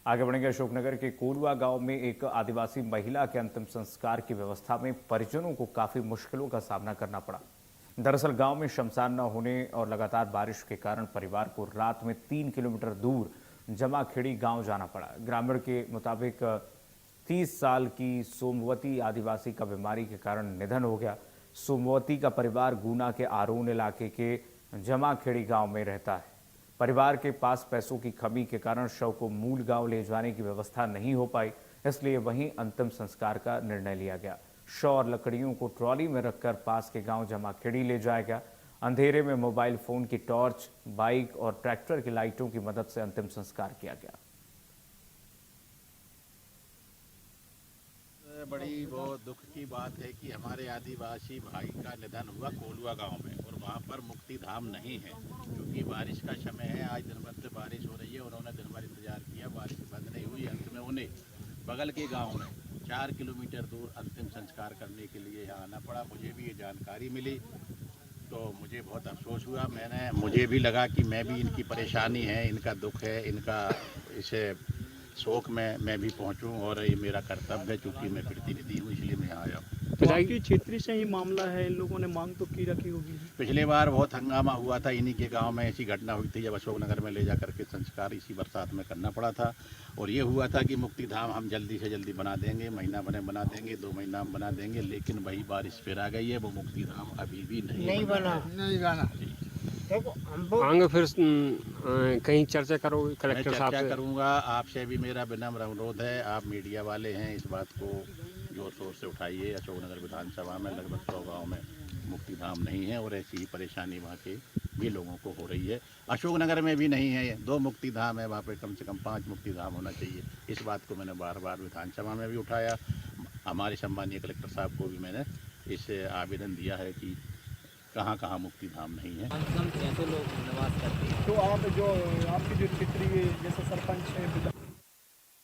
आगे बढ़ेंगे। अशोकनगर के कोलवा गांव में एक आदिवासी महिला के अंतिम संस्कार की व्यवस्था में परिजनों को काफी मुश्किलों का सामना करना पड़ा। दरअसल गांव में शमशान न होने और लगातार बारिश के कारण परिवार को रात में 3 किलोमीटर दूर जमाखेड़ी गांव जाना पड़ा। ग्रामीण के मुताबिक 30 साल की सोमवती आदिवासी का बीमारी के कारण निधन हो गया। सोमवती का परिवार गुना के आरोन इलाके के जमाखेड़ी गांव में रहता है। परिवार के पास पैसों की कमी के कारण शव को मूल गांव ले जाने की व्यवस्था नहीं हो पाई, इसलिए वहीं अंतिम संस्कार का निर्णय लिया गया। शव और लकड़ियों को ट्रॉली में रखकर पास के गांव जमाखेड़ी ले जाया गया। अंधेरे में मोबाइल फोन की टॉर्च, बाइक और ट्रैक्टर की लाइटों की मदद से अंतिम संस्कार किया गया। बड़ी बहुत दुख की बात है कि हमारे आदिवासी भाई का निधन हुआ कोलवा गांव में, और वहां पर मुक्ति धाम नहीं है क्योंकि बारिश का समय है। आज दिन भर से बारिश हो रही है, उन्होंने दिन भर इंतजार किया, बारिश बंद नहीं हुई। अंत में उन्हें बगल के गांव में 4 किलोमीटर दूर अंतिम संस्कार करने के लिए यहाँ आना पड़ा। मुझे भी ये जानकारी मिली तो मुझे बहुत अफसोस हुआ। मुझे भी लगा कि मैं भी इनकी परेशानी है, इनका दुख है, इनका इसे शोक में मैं भी पहुंचूं, और ये मेरा कर्तव्य है चूंकि मैं प्रतिनिधि हूँ, इसलिए मैं आया हूँ। तो आपकी क्षेत्रीय से ही मामला है, इन लोगों ने मांग तो की रखी होगी। पिछले बार बहुत हंगामा हुआ था, इन्हीं के गांव में ऐसी घटना हुई थी जब अशोकनगर में ले जा करके संस्कार इसी बरसात में करना पड़ा था। और ये हुआ था कि मुक्ति धाम हम जल्दी से जल्दी बना देंगे, महीना भर में बना देंगे, 2 महीना में बना देंगे, लेकिन वही बारिश फिर आ गई है। वो मुक्ति धाम अभी भी नहीं बना। आगे फिर कहीं चर्चा करोगे कलेक्टर साहब से? चर्चा करूंगा। आपसे भी मेरा विनम्र अनुरोध है, आप मीडिया वाले हैं, इस बात को जोर शोर से उठाइए। अशोकनगर विधानसभा में लगभग 100 गाँव में मुक्ति धाम नहीं है, और ऐसी ही परेशानी वहाँ के भी लोगों को हो रही है। अशोकनगर में भी नहीं है, 2 मुक्ति धाम है, वहाँ पे कम से कम 5 मुक्ति धाम होना चाहिए। इस बात को मैंने बार बार विधानसभा में भी उठाया। हमारे सम्मानीय कलेक्टर साहब को भी मैंने इस आवेदन दिया है कि कहाँ कहाँ मुक्ति धाम नहीं है। कैसे लोग निवास करते हैं। तो आप जो आपकी जो क्षेत्रीय जैसे सरपंच है